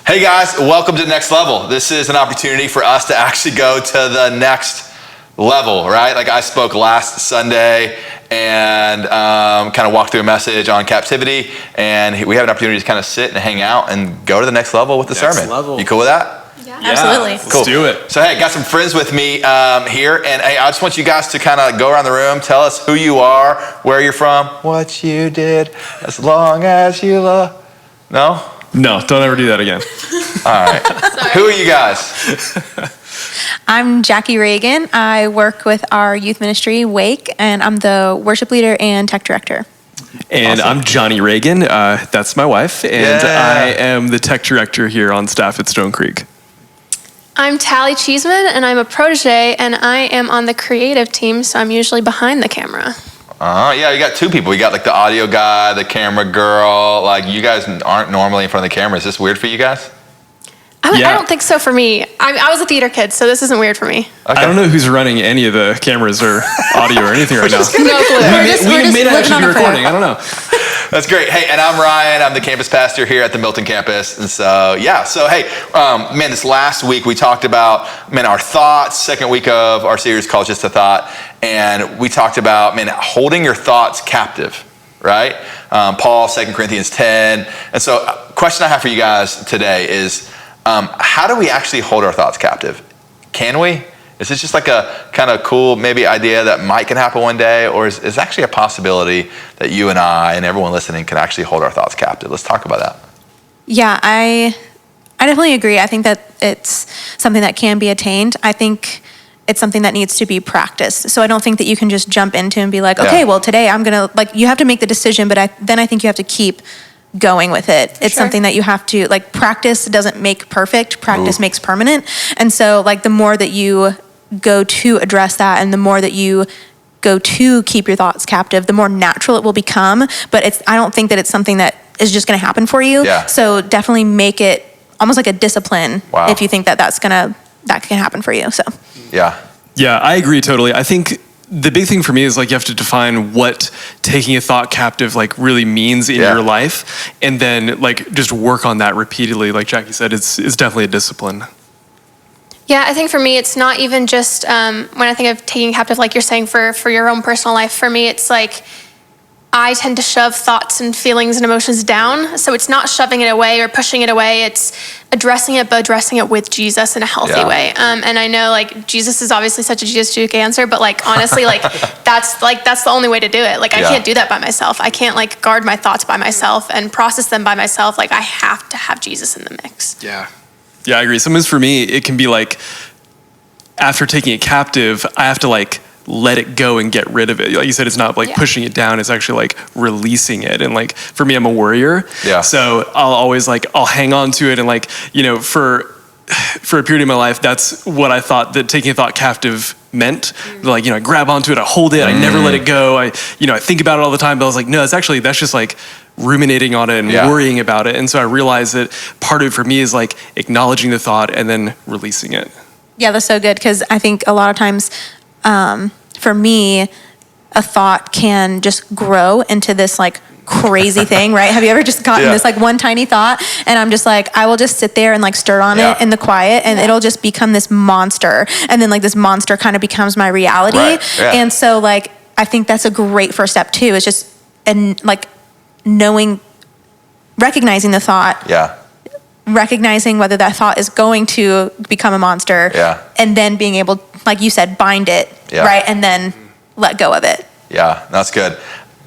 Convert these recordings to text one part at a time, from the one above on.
Hey guys, welcome to Next Level. This is an opportunity for us to actually go to the next level, right? Like I spoke last Sunday and kind of walked through a message on captivity, and we have an opportunity to kind of sit and hang out and go to the next level with the sermon. Level. You cool with that? Yeah, absolutely. Cool. Let's do it. So hey, got some friends with me here, and hey, I just want you guys to kind of go around the room, tell us who you are, where you're from, what you did, as long as you love. No? No, don't ever do that again. All right. Who are you guys? I'm Jackie Reagan. I work with our youth ministry, Wake, and I'm the worship leader and tech director. And Awesome. I'm Johnny Reagan. That's my wife. And Yeah. I am the tech director here on staff at Stonecreek. I'm Tally Cheeseman, and I'm a protege, and I am on the creative team, so I'm usually behind the camera. Yeah, you got two people. You got like the audio guy, the camera girl. Like you guys aren't normally in front of the camera. Is this weird for you guys? I Yeah. don't think so for me. I was a theater kid, so this isn't weird for me. Okay. I don't know who's running any of the cameras or audio or anything right now. No clue. We may not living actually on be a prayer. recording. I don't know. That's great. Hey, and I'm Ryan. I'm the campus pastor here at the Milton campus. And so, yeah. So, hey, man, this last week we talked about, our thoughts, second week of our series called Just a Thought. And we talked about, holding your thoughts captive, right? Paul, 2 Corinthians 10. And so, question I have for you guys today is, how do we actually hold our thoughts captive? Can we? Is this just like a kind of cool maybe idea that might can happen one day, or is it actually a possibility that you and I and everyone listening can actually hold our thoughts captive? Let's talk about that. Yeah, I definitely agree. I think that it's something that can be attained. I think it's something that needs to be practiced. So I don't think that you can just jump into and be like, okay, well, today I'm going to, you have to make the decision, but then I think you have to keep going with it. It's sure. something that you have to, practice doesn't make perfect. Practice makes permanent. And so, the more that you go to address that and the more that you go to keep your thoughts captive, the more natural it will become. But I don't think that it's something that is just going to happen for you. Yeah. So definitely make it almost like a discipline. Wow. If you think that that can happen for you. So Yeah. Yeah, I agree totally. I think the big thing for me is you have to define what taking a thought captive really means in your life, and then just work on that repeatedly. Like Jackie said, it's definitely a discipline. Yeah, I think for me, it's not even just when I think of taking captive, like you're saying, for your own personal life. For me, it's I tend to shove thoughts and feelings and emotions down. So it's not shoving it away or pushing it away. It's addressing it, but addressing it with Jesus in a healthy way. And I know Jesus is obviously such a Jesus-juke answer, but honestly, that's the only way to do it. I can't do that by myself. I can't guard my thoughts by myself and process them by myself. I have to have Jesus in the mix. Yeah. Yeah, I agree. Sometimes for me, it can be after taking it captive, I have to let it go and get rid of it. Like you said, it's not pushing it down, it's actually releasing it. And for me, I'm a warrior. Yeah. So I'll always I'll hang on to it. And for a period of my life, that's what I thought that taking a thought captive meant. I grab onto it, I hold it, I never let it go. I think about it all the time, but I was no, that's just ruminating on it and worrying about it. And so I realized that part of it for me is acknowledging the thought and then releasing it. yeah, that's so good. Because I think a lot of times, for me, a thought can just grow into this crazy thing, right? Have you ever just gotten this one tiny thought, and I'm just I will just sit there and stir on it in the quiet, and it'll just become this monster, and then this monster kind of becomes my reality. Right. Yeah. And so I think that's a great first step too. It's just recognizing the thought. Yeah. Recognizing whether that thought is going to become a monster, and then being able, like you said, bind it, right, and then let go of it. Yeah, that's good.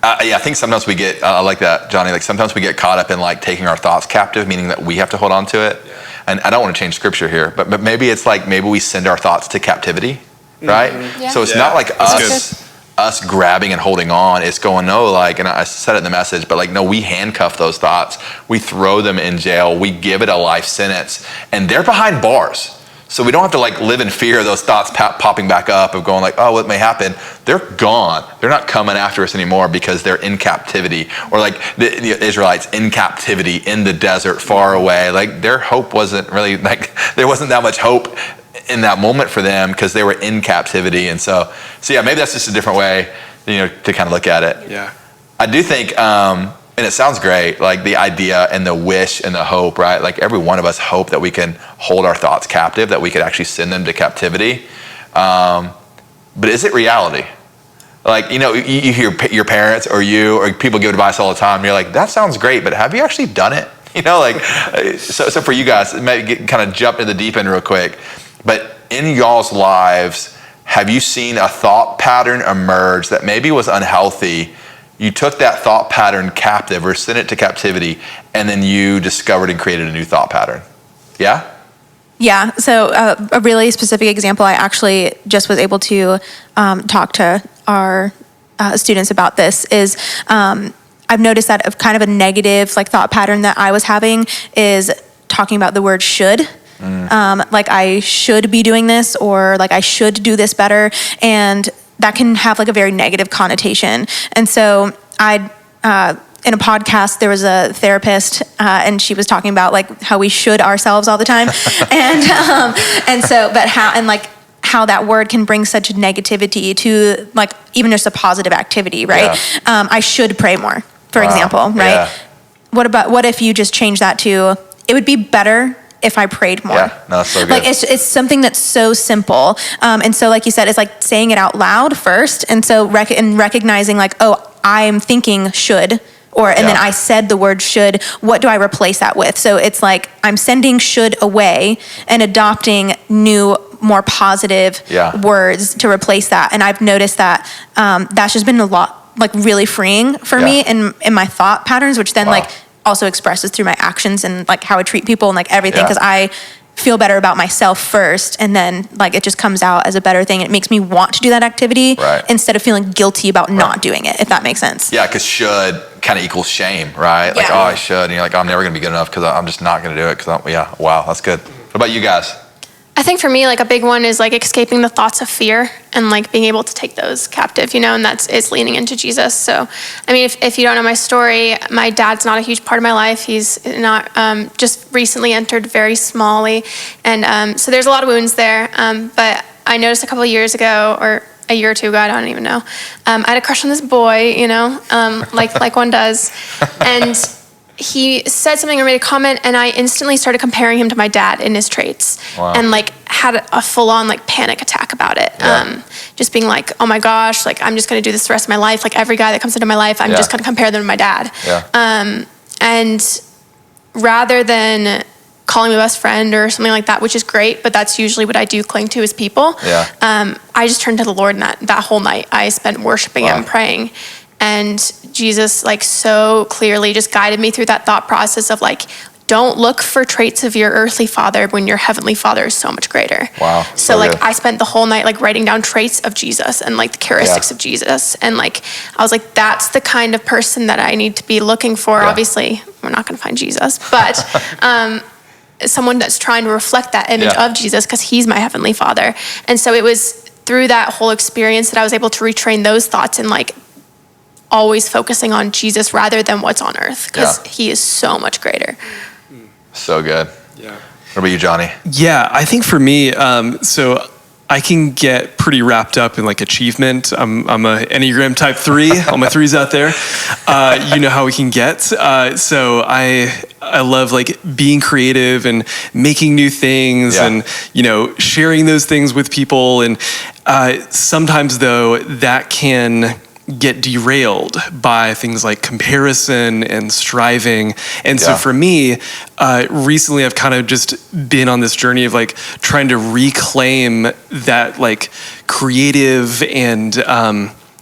I think sometimes we get, I like that, Johnny, sometimes we get caught up in taking our thoughts captive, meaning that we have to hold on to it. And I don't want to change scripture here, but maybe it's maybe we send our thoughts to captivity, right? Yeah. So it's not us grabbing and holding on. It's going, no, and I said it in the message, but no, we handcuff those thoughts. We throw them in jail. We give it a life sentence, and they're behind bars. So we don't have to live in fear of those thoughts popping back up of going oh, what may happen. They're gone. They're not coming after us anymore because they're in captivity, or the Israelites in captivity in the desert far away. Their hope wasn't really there wasn't that much hope in that moment for them because they were in captivity. And so yeah, maybe that's just a different way, to kind of look at it. Yeah. I do think And it sounds great, like the idea and the wish and the hope, right? Like every one of us hope that we can hold our thoughts captive, that we could actually send them to captivity. But is it reality? Like, you hear your parents or people give advice all the time. And you're like, that sounds great, but have you actually done it? So for you guys, maybe kind of jump into the deep end real quick. But in y'all's lives, have you seen a thought pattern emerge that maybe was unhealthy? You took that thought pattern captive or sent it to captivity, and then you discovered and created a new thought pattern. Yeah? Yeah. So a really specific example, I actually just was able to talk to our students about this is I've noticed that of kind of a negative thought pattern that I was having is talking about the word should. Like I should be doing this, or like I should do this better. And that can have a very negative connotation. And so in a podcast, there was a therapist, and she was talking about how we should ourselves all the time. How that word can bring such negativity to even just a positive activity, right? Yeah. I should pray more, for example, right? Yeah. What if you just change that to, it would be better if I prayed more. Yeah, no, that's so good. It's something that's so simple. And so like you said, it's like saying it out loud first. And so recognizing I'm thinking should, and then I said the word should, what do I replace that with? So it's like I'm sending should away and adopting new, more positive words to replace that. And I've noticed that that's just been a lot, really freeing for me in my thought patterns, which then also expresses through my actions and how I treat people and everything, because I feel better about myself first, and then it just comes out as a better thing. It makes me want to do that activity instead of feeling guilty about not doing it, if that makes sense. Yeah, because should kind of equals shame, right? Like, I should, and you're like, I'm never gonna be good enough because I'm just not gonna do it. Wow, that's good. What about you guys? I think for me, a big one is escaping the thoughts of fear and being able to take those captive, and it's leaning into Jesus. So, I mean, if you don't know my story, my dad's not a huge part of my life. He's not, just recently entered very smallly. And so there's a lot of wounds there. But I noticed a couple of years ago, or a year or two ago, I don't even know. I had a crush on this boy, like one does. And he said something or made a comment, and I instantly started comparing him to my dad in his traits. Wow. And had a full-on panic attack about it. Just being oh my gosh, I'm just gonna do this the rest of my life. Every guy that comes into my life, I'm just gonna compare them to my dad. And rather than calling my best friend or something like that, which is great, but that's usually what I do cling to is people. I just turned to the Lord, and that whole night I spent worshiping Him, praying. And Jesus so clearly just guided me through that thought process of don't look for traits of your earthly father when your heavenly father is so much greater. Wow. So I spent the whole night writing down traits of Jesus and the characteristics of Jesus. And I was that's the kind of person that I need to be looking for. Obviously, we're not gonna find Jesus, but someone that's trying to reflect that image of Jesus, because He's my heavenly father. And so it was through that whole experience that I was able to retrain those thoughts and always focusing on Jesus rather than what's on earth, because He is so much greater. So good. Yeah. What about you, Johnny? Yeah, I think for me, so I can get pretty wrapped up in achievement. I'm a Enneagram type 3. All my 3s out there. You know how we can get. So I love being creative and making new things and sharing those things with people. And sometimes though that can get derailed by things like comparison and striving. And so for me, recently I've kind of just been on this journey of trying to reclaim that creative and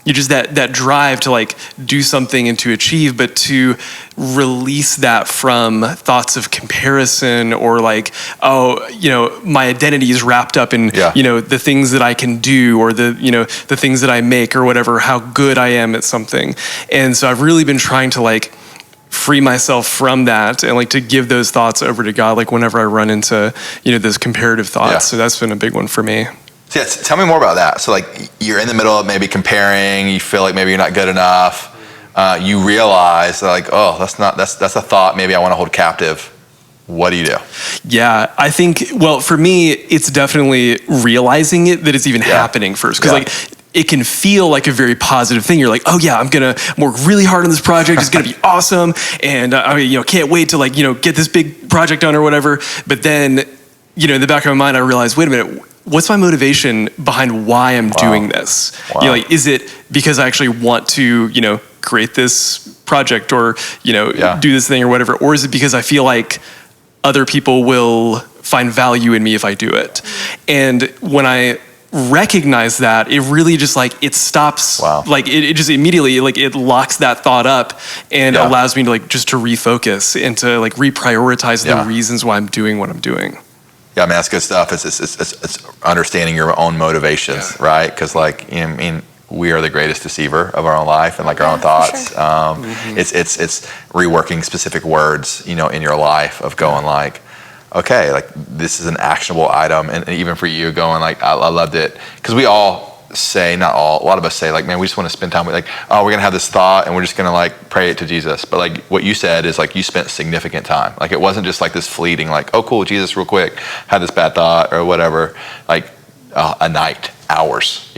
just that drive to do something and to achieve, but to release that from thoughts of comparison or my identity is wrapped up in the things that I can do or the things that I make or whatever, how good I am at something. And so I've really been trying to free myself from that and to give those thoughts over to God whenever I run into those comparative thoughts. So that's been a big one for me. So tell me more about that. So you're in the middle of maybe comparing, you feel maybe you're not good enough. You realize that's a thought maybe I want to hold captive. What do you do? Yeah, I think, for me, it's definitely realizing it, that it's even happening first. Because it can feel like a very positive thing. You're like, oh yeah, I'm gonna work really hard on this project. It's gonna be awesome, and I can't wait to get this big project done or whatever. But then, in the back of my mind, I realized, wait a minute, what's my motivation behind why I'm doing this? Wow. Is it because I actually want to, create this project or do this thing or whatever, or is it because I feel like other people will find value in me if I do it? And when I recognize that, it really just it stops. Wow. It just immediately it locks that thought up and allows me to just to refocus and to reprioritize the reasons why I'm doing what I'm doing. Yeah, I mean, that's good stuff. It's understanding your own motivations, right? Because we are the greatest deceiver of our own life and our own thoughts. Sure. It's reworking specific words, in your life of going okay, this is an actionable item, and even for you going I loved it, because we all say, not all, a lot of us say man, we just want to spend time with we're gonna have this thought and we're just gonna pray it to Jesus. But what you said is you spent significant time. It wasn't just this fleeting oh cool, Jesus, real quick, had this bad thought or whatever. A night, hours,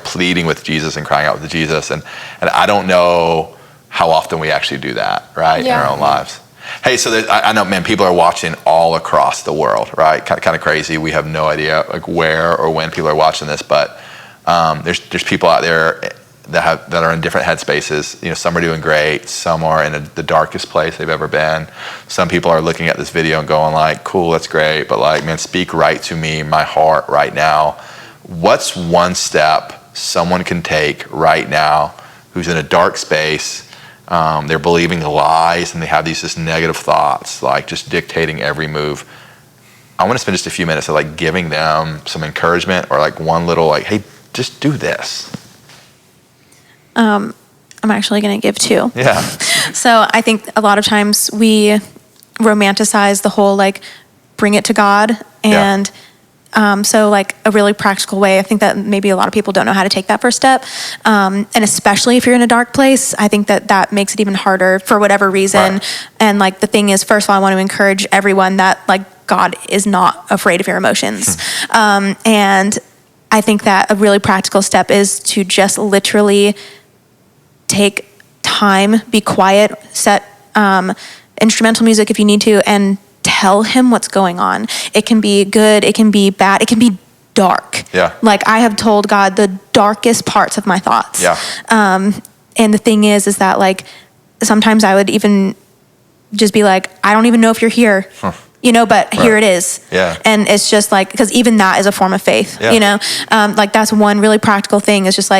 pleading with Jesus and crying out with Jesus. And I don't know how often we actually do that, right, in our own lives. Hey, so I know, man, people are watching all across the world, right? Kind of crazy. We have no idea where or when people are watching this, but there's people out there that are in different headspaces. Some are doing great. Some are in the darkest place they've ever been. Some people are looking at this video and going cool, that's great, but man, speak right to me, my heart right now. What's one step someone can take right now who's in a dark space? They're believing the lies and they have these just negative thoughts, just dictating every move. I want to spend just a few minutes of giving them some encouragement or one little hey, just do this. I'm actually going to give two. Yeah. So I think a lot of times we romanticize the whole bring it to God, and so a really practical way. I think that maybe a lot of people don't know how to take that first step, and especially if you're in a dark place, I think that makes it even harder for whatever reason. Right. And the thing is, first of all, I want to encourage everyone that God is not afraid of your emotions, and I think that a really practical step is to just literally take time, be quiet, set instrumental music if you need to, and tell him what's going on. It can be good, it can be bad, it can be dark. Yeah. I have told God the darkest parts of my thoughts. Yeah. And the thing is that sometimes I would even just be I don't even know if you're here. Huh. But here it is. Yeah. And it's just because even that is a form of faith, that's one really practical thing is just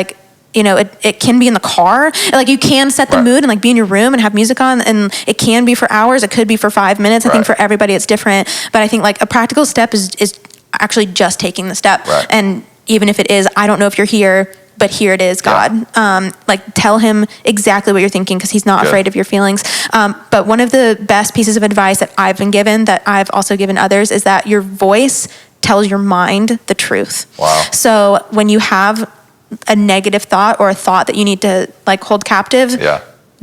it can be in the car. You can set the mood and be in your room and have music on, and it can be for hours. It could be for 5 minutes. I think for everybody it's different. But I think a practical step is actually just taking the step. Right. And even if it is, I don't know if you're here, but here it is, God. Tell him exactly what you're thinking, because he's not afraid of your feelings. But one of the best pieces of advice that I've been given, that I've also given others, is that your voice tells your mind the truth. Wow. So when you have a negative thought or a thought that you need to hold captive,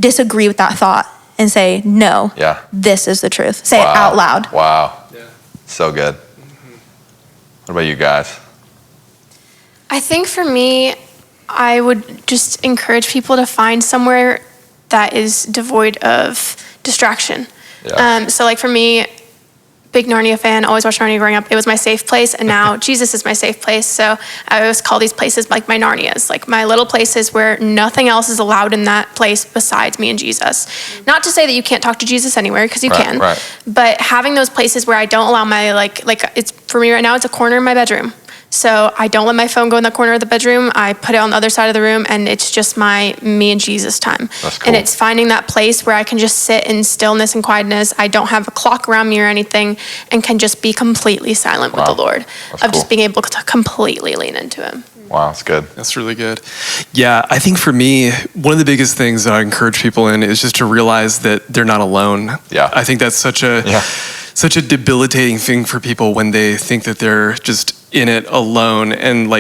disagree with that thought and say, no, this is the truth. Say it out loud. Wow. Yeah. So good. What about you guys? I think for me, I would just encourage people to find somewhere that is devoid of distraction. Yeah. So for me, big Narnia fan, always watched Narnia growing up. It was my safe place, and now Jesus is my safe place. So I always call these places my Narnias, my little places where nothing else is allowed in that place besides me and Jesus. Not to say that you can't talk to Jesus anywhere, because you can. Right. But having those places where I don't allow my it's for me right now, it's a corner in my bedroom. So I don't let my phone go in the corner of the bedroom. I put it on the other side of the room, and it's just me and Jesus time. That's cool. And it's finding that place where I can just sit in stillness and quietness. I don't have a clock around me or anything, and can just be completely silent with the Lord. That's of cool. just being able to completely lean into him. Wow, that's good. That's really good. Yeah, I think for me, one of the biggest things that I encourage people in is just to realize that they're not alone. Yeah. I think that's such a debilitating thing for people when they think that they're just in it alone. And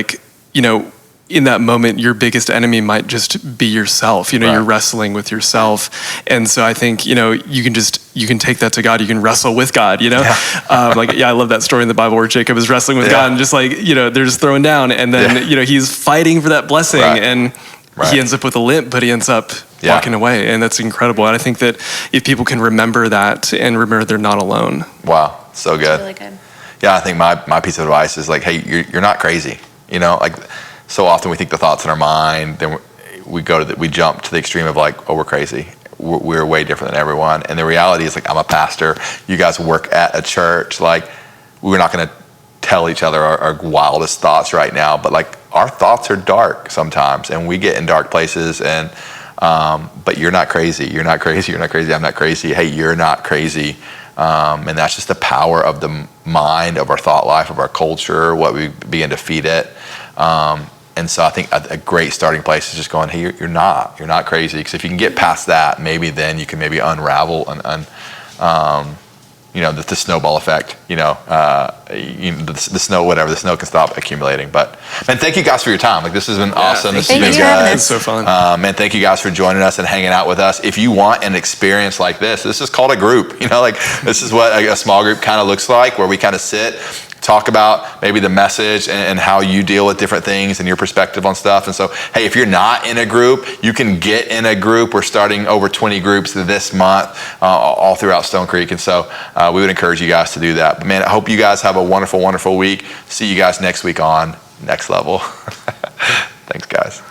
in that moment, your biggest enemy might just be yourself. You know, Right. you're wrestling with yourself. And so I think, you know, you can take that to God. You can wrestle with God, you know? I love that story in the Bible where Jacob is wrestling with God and just like, you know, they're just throwing down. And then, you know, he's fighting for that blessing and he ends up with a limp, but he ends up walking away. And that's incredible. And I think that if people can remember that and remember they're not alone. Wow, so good. That's really good. Yeah, I think my piece of advice is like, hey, you're not crazy. You know, like so often we think the thoughts in our mind, then we jump to the extreme of like, oh, we're crazy. We're way different than everyone. And the reality is like, I'm a pastor. You guys work at a church. Like, we're not going to tell each other our wildest thoughts right now, but like our thoughts are dark sometimes, and we get in dark places. And but you're not crazy. You're not crazy. You're not crazy. I'm not crazy. Hey, you're not crazy. And that's just the power of the mind, of our thought life, of our culture, what we begin to feed it. And so I think a great starting place is just going, hey, you're not crazy. Because if you can get past that, maybe then you can maybe unravel you know, the snowball effect, the snow, whatever, the snow can stop accumulating. But man, thank you guys for your time. Like, this has been awesome. This has been good. It's so fun. Man, thank you guys for joining us and hanging out with us. If you want an experience like this is called a group. You know, like this is what a small group kind of looks like, where we kind of sit, talk about maybe the message and how you deal with different things and your perspective on stuff. And so, hey, if you're not in a group, you can get in a group. We're starting over 20 groups this month, all throughout Stonecreek. And so we would encourage you guys to do that. But man, I hope you guys have a wonderful, wonderful week. See you guys next week on Next Level. Thanks, guys.